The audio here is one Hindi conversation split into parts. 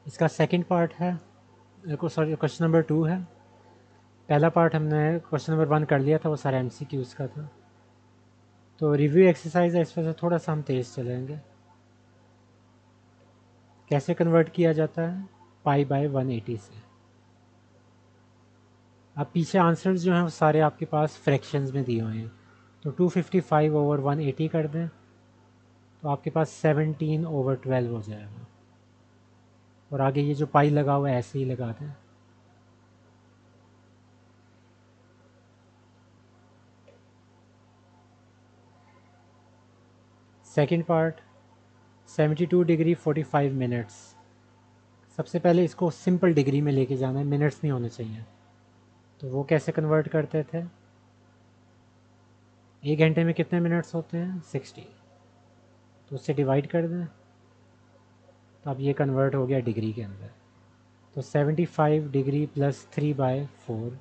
इसका सेकंड पार्ट है, सॉरी क्वेश्चन नंबर 2 है। पहला पार्ट हमने क्वेश्चन नंबर 1 कर लिया था, वो सारा MCQs का था। तो रिव्यू एक्सरसाइज है, इस वजह से थोड़ा सा हम तेज़ चलेंगे। कैसे कन्वर्ट किया जाता है π/180 से। अब पीछे आंसर्स जो हैं वो सारे आपके पास फ्रैक्शंस में दिए हुए हैं। तो 255/180 कर दें तो आपके पास 17/12 हो जाएगा। और आगे ये जो पाई लगा हुआ है ऐसे ही लगा दें। Second part 72 degree 45 minutes. सबसे पहले इसको सिंपल डिग्री में लेके जाना है, मिनट्स नहीं होने चाहिए। तो वो कैसे कन्वर्ट करते थे, 1 घंटे में कितने मिनट्स होते हैं 60, तो उससे डिवाइड कर दें तो अब ये कन्वर्ट हो गया डिग्री के अंदर। तो 75 डिग्री प्लस 3/4।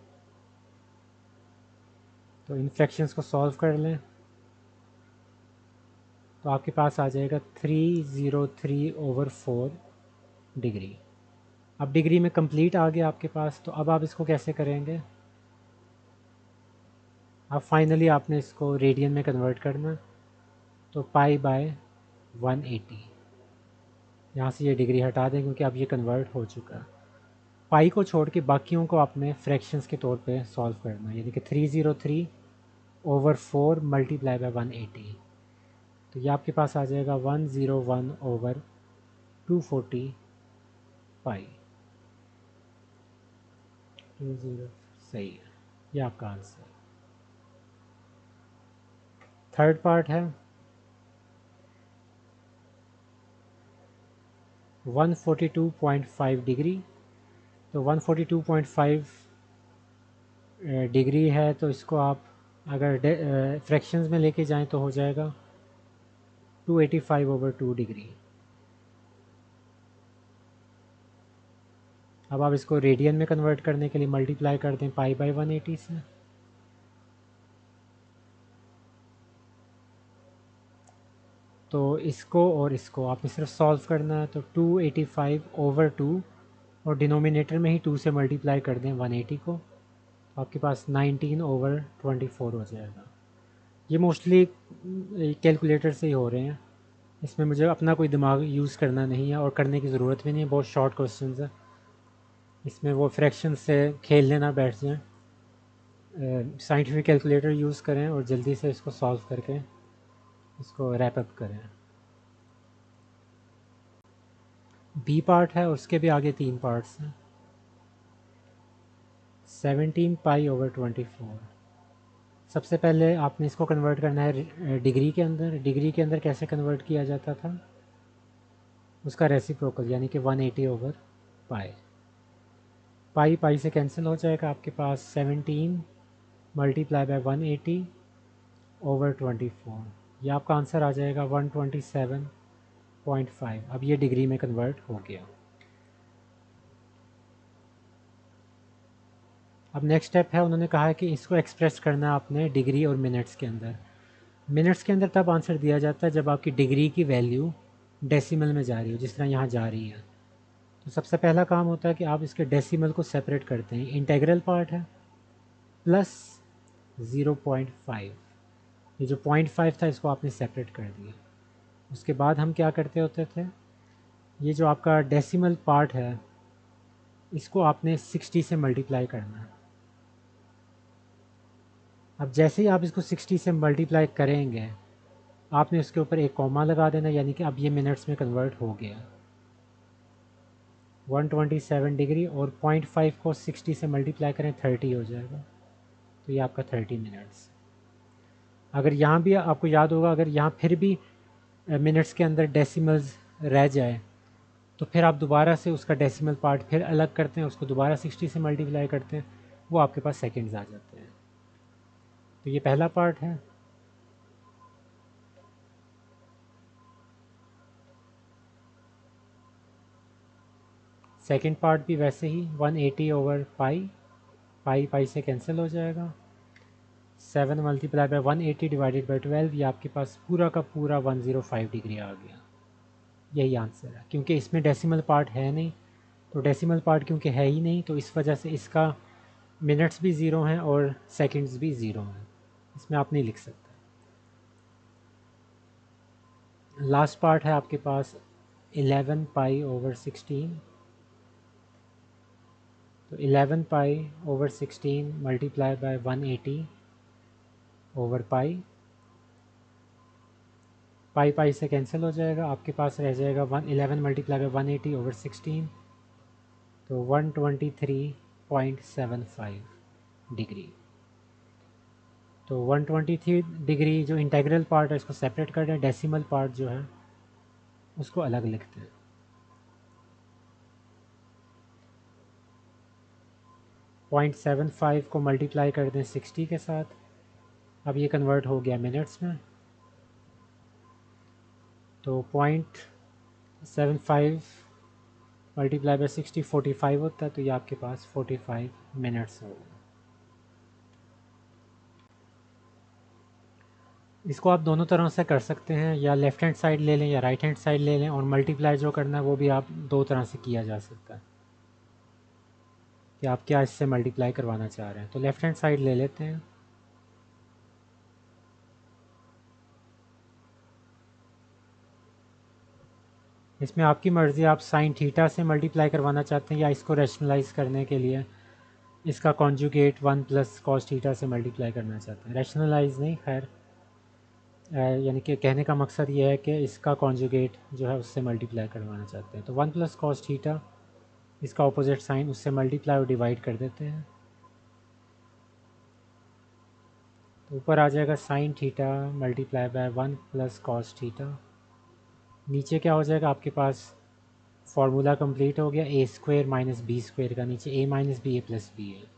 तो इन फ्रैक्शंस को सॉल्व कर लें तो आपके पास आ जाएगा 303/4 डिग्री। अब डिग्री में कंप्लीट आ गया आपके पास। तो अब आप इसको कैसे करेंगे, अब फाइनली आपने इसको रेडियन में कन्वर्ट करना। तो π/180, यहाँ से ये डिग्री हटा दें क्योंकि अब ये कन्वर्ट हो चुका है। पाई को छोड़ के बाकियों को आपने फ्रैक्शंस के तौर पे सॉल्व करना है, यानी कि 303/4 मल्टीप्लाई बाय 180। तो ये आपके पास आ जाएगा 101/240 पाई। 20 सही है, ये आपका आंसर। थर्ड पार्ट है 142.5 डिग्री। तो 142.5 डिग्री है, तो इसको आप अगर फ्रैक्शंस में लेके जाएं तो हो जाएगा 285/2 डिग्री। अब आप इसको रेडियन में कन्वर्ट करने के लिए मल्टीप्लाई कर दें π/180 से। तो इसको और इसको आपने सिर्फ सॉल्व करना है। तो 285/2 और डिनोमिनेटर में ही 2 से मल्टीप्लाई कर दें 180 को, तो आपके पास 19/24 हो जाएगा। ये मोस्टली कैलकुलेटर से ही हो रहे हैं, इसमें मुझे अपना कोई दिमाग यूज़ करना नहीं है और करने की ज़रूरत भी नहीं है, बहुत शॉर्ट क्वेश्चन है। इसमें वो फ्रैक्शन से खेल लेना बैठ जाएँ, साइंटिफिक कैलकुलेटर यूज़ करें और जल्दी से इसको सॉल्व करके इसको रैप अप करें। बी पार्ट है, उसके भी आगे 3 पार्ट्स हैं। 17π/24। सबसे पहले आपने इसको कन्वर्ट करना है डिग्री के अंदर। डिग्री के अंदर कैसे कन्वर्ट किया जाता था, उसका रेसिप्रोकल यानी कि 180/पाई। पाई पाई से कैंसिल हो जाएगा, आपके पास 17 मल्टीप्लाई बाय 180/24। ये आपका आंसर आ जाएगा 127.5। अब ये डिग्री में कन्वर्ट हो गया। अब नेक्स्ट स्टेप है, उन्होंने कहा है कि इसको एक्सप्रेस करना है आपने डिग्री और मिनट्स के अंदर। मिनट्स के अंदर तब आंसर दिया जाता है जब आपकी डिग्री की वैल्यू डेसिमल में जा रही हो, जिस तरह यहाँ जा रही है। तो सबसे पहला काम होता है कि आप इसके डेसिमल को सेपरेट करते हैं। इंटेग्रल पार्ट है प्लस 0.5, ये जो 0.5 था इसको आपने सेपरेट कर दिया। उसके बाद हम क्या करते होते थे, ये जो आपका डेसिमल पार्ट है इसको आपने 60 से मल्टीप्लाई करना है। अब जैसे ही आप इसको 60 से मल्टीप्लाई करेंगे आपने उसके ऊपर एक कॉमा लगा देना, यानी कि अब ये मिनट्स में कन्वर्ट हो गया। 127 डिग्री और 0.5 को 60 से मल्टीप्लाई करें 30 हो जाएगा। तो ये आपका 30 मिनट्स। अगर यहाँ भी आपको याद होगा, अगर यहाँ फिर भी मिनट्स के अंदर डेसिमल्स रह जाए तो फिर आप दोबारा से उसका डेसिमल पार्ट फिर अलग करते हैं, उसको दोबारा 60 से मल्टीप्लाई करते हैं, वो आपके पास सेकेंड्स आ जाते हैं। तो ये पहला पार्ट है। सेकंड पार्ट भी वैसे ही 180/पाई, पाई पाई से कैंसिल हो जाएगा। 7 मल्टीप्लाई बाय 180 डिवाइडेड बाई 12, ये आपके पास पूरा का पूरा 105 डिग्री आ गया। यही आंसर है, क्योंकि इसमें डेसिमल पार्ट है नहीं तो डेसिमल पार्ट क्योंकि है ही नहीं, तो इस वजह से इसका मिनट्स भी ज़ीरो हैं और सेकंड्स भी ज़ीरो हैं, इसमें आप नहीं लिख सकते। लास्ट पार्ट है आपके पास 11 पाई ओवर 16। तो 11 pi over 16 multiply by 180 over pi. Pi pi से कैंसिल हो जाएगा, आपके पास रह जाएगा 11 मल्टीप्लाई बाय 180 ओवर 16, तो 123.75 डिग्री। तो 123 डिग्री जो इंटेग्रल पार्ट है इसको सेपरेट कर दें, डेसिमल पार्ट जो है उसको अलग लिखते हैं। 0.75 को मल्टीप्लाई कर दें 60 के साथ, अब ये कन्वर्ट हो गया मिनट्स में। तो 0.75 मल्टीप्लाई बाय 60 45 होता है, तो ये आपके पास 45 मिनट्स होगा। इसको आप दोनों तरह से कर सकते हैं, या लेफ़्ट हैंड साइड ले लें या राइट हैंड साइड ले लें, और मल्टीप्लाई जो करना है वो भी आप दो तरह से किया जा सकता है कि आप क्या इससे मल्टीप्लाई करवाना चाह रहे हैं। तो लेफ़्ट हैंड साइड ले लेते हैं। इसमें आपकी मर्ज़ी, आप साइन थीटा से मल्टीप्लाई करवाना चाहते हैं या इसको रैशनलाइज करने के लिए इसका कॉन्जुगेट 1 प्लस कॉस थीटा से मल्टीप्लाई करना चाहते हैं। रैशनलाइज नहीं, खैर यानी कि कहने का मकसद ये है कि इसका कॉन्जुगेट जो है उससे मल्टीप्लाई करवाना चाहते हैं। तो 1 प्लस कॉस थीटा, इसका ऑपोजिट साइन, उससे मल्टीप्लाई और डिवाइड कर देते हैं। तो ऊपर आ जाएगा sine theta multiply by 1 plus cos theta. नीचे क्या हो जाएगा आपके पास, फार्मूला कंप्लीट हो गया, ए स्क्वायर माइनस बी स्क्वायर का, नीचे ए माइनस बी ए प्लस बी है।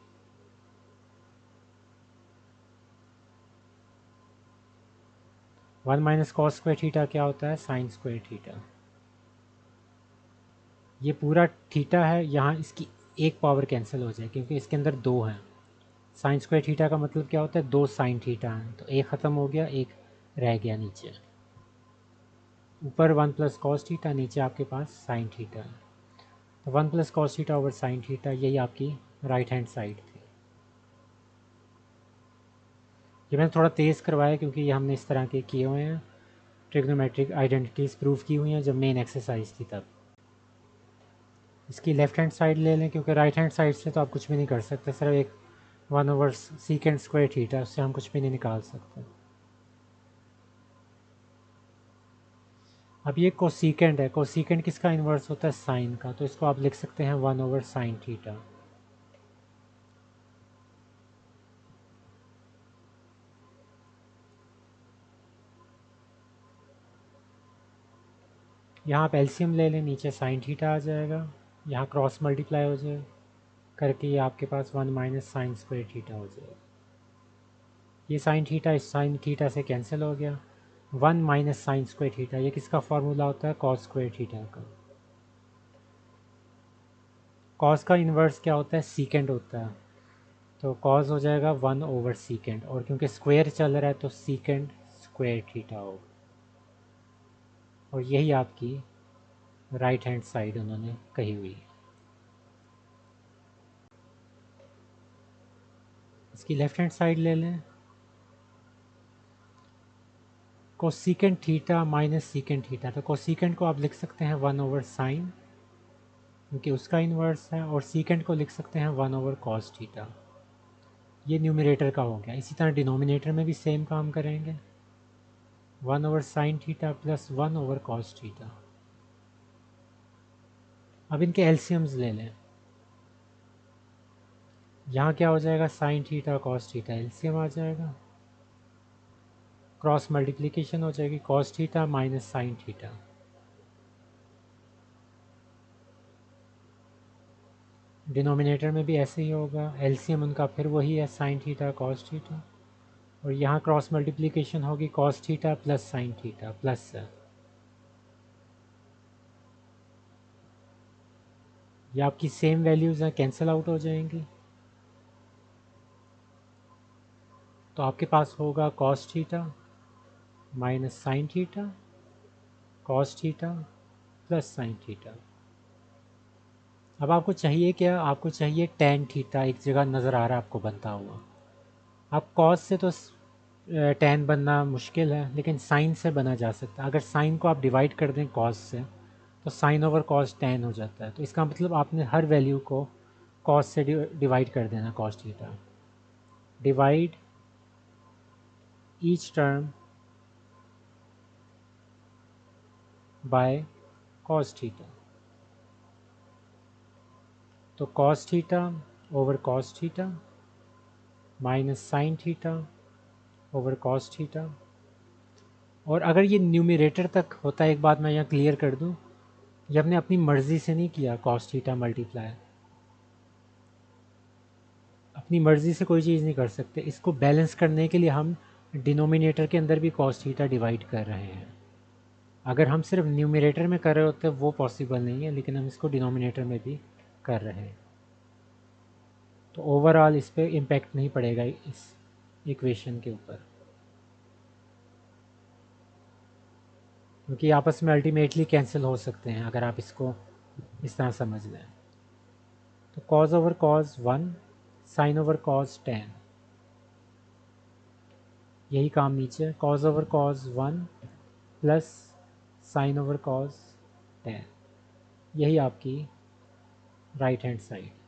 1 माइनस कॉस स्क्वायर थीटा क्या होता है, साइन स्क्वायर थीटा। ये पूरा थीटा है, यहाँ इसकी एक पावर कैंसिल हो जाए क्योंकि इसके अंदर दो हैं। साइन स्क्वायर थीटा का मतलब क्या होता है, दो साइन थीटा हैं, तो एक ख़त्म हो गया, एक रह गया नीचे। ऊपर 1 प्लस कॉस थीटा, नीचे आपके पास साइन थीटा है। तो 1 plus cos theta over sine theta, यही आपकी राइट हैंड साइड थी। ये मैंने थोड़ा तेज़ करवाया क्योंकि ये हमने इस तरह के किए हुए हैं, ट्रिग्नोमेट्रिक आइडेंटिटीज़ प्रूव की हुई हैं जब मेन एक्सरसाइज थी तब। इसकी लेफ़्ट हैंड साइड ले लें क्योंकि राइट हैंड साइड से तो आप कुछ भी नहीं कर सकते, सिर्फ एक 1 ओवर सीकेंड स्क्वायर थीटा, उससे हम कुछ भी नहीं निकाल सकते। अब ये कोसीकेंड है, कोसीकेंड किसका इन्वर्स होता है, साइन का, तो इसको आप लिख सकते हैं 1 ओवर साइन थीटा। यहाँ आप एलसीएम ले लें, नीचे साइन थीटा आ जाएगा, यहाँ क्रॉस मल्टीप्लाई हो जाए करके ये आपके पास 1 माइनस साइन स्क्वायर थीटा हो जाएगा। ये साइन थीटा इस साइन थीटा से कैंसिल हो गया। 1 माइनस साइन स्क्वायर थीटा, ये किसका फार्मूला होता है, कॉस स्क्वायर थीटा का। कॉस का इन्वर्स क्या होता है, सीकेंड होता है, तो कॉस हो जाएगा 1 ओवर सीकेंड, और क्योंकि स्क्वायर चल रहा है तो सीकेंड स्क्वायर थीटा होगा। और यही आपकी राइट हैंड साइड उन्होंने कही हुई है। इसकी लेफ्ट हैंड साइड ले लें, कोसीकेंड थीटा माइनस सीकेंड थीटा, तो कोसीकेंड को आप लिख सकते हैं 1 ओवर साइन क्योंकि उसका इन्वर्स है, और सीकेंड को लिख सकते हैं 1 ओवर कॉस थीटा। ये न्यूमरेटर का हो गया। इसी तरह डिनोमिनेटर में भी सेम काम करेंगे, 1 over sine theta plus 1 over cos theta. अब इनके एलसीएम्स ले लें, यहाँ क्या हो जाएगा, sine theta cos theta LCM आ जाएगा, क्रॉस मल्टीप्लिकेशन हो जाएगी, cos theta minus sine theta. Denominator में भी ऐसे ही होगा, एलसीएम उनका फिर वही है, साइन थीटा कॉस थीटा, और यहाँ क्रॉस मल्टीप्लिकेशन होगी, cos theta plus sign theta plus है, ये आपकी सेम वैल्यूज़ हैं, कैंसिल आउट हो जाएंगी। तो आपके पास होगा cos theta minus sine theta cos theta plus sine theta. अब आपको चाहिए क्या, आपको चाहिए tan थीटा एक जगह नज़र आ रहा है आपको बनता हुआ। अब कॉस से तो tan बनना मुश्किल है, लेकिन साइन से बना जा सकता है। अगर साइन को आप डिवाइड कर दें कॉस से तो साइन ओवर कॉस tan हो जाता है। तो इसका मतलब आपने हर वैल्यू को कॉस से डिवाइड कर देना, cos theta. Divide each term by cos theta. तो cos theta over cos theta minus sine theta over cos theta. और अगर ये न्यूमरेटर तक होता है, एक बात मैं यहाँ क्लियर कर दूँ, ये हमने अपनी मर्ज़ी से नहीं किया कॉस थीटा मल्टीप्लाई। अपनी मर्ज़ी से कोई चीज़ नहीं कर सकते। इसको बैलेंस करने के लिए हम डिनोमिनेटर के अंदर भी कॉस थीटा डिवाइड कर रहे हैं। अगर हम सिर्फ न्यूमरेटर में कर रहे होते वो पॉसिबल नहीं है, लेकिन हम इसको डिनोमिनेटर में भी कर रहे हैं। तो ओवरऑल इस पर इम्पेक्ट नहीं पड़ेगा इस इक्वेशन के ऊपर, क्योंकि आपस में अल्टीमेटली कैंसिल हो सकते हैं अगर आप इसको इस तरह समझ लें। तो cos over cos 1, sine over cos 10, यही काम नीचे cos over cos 1 plus sine over cos 10, यही आपकी राइट हैंड साइड।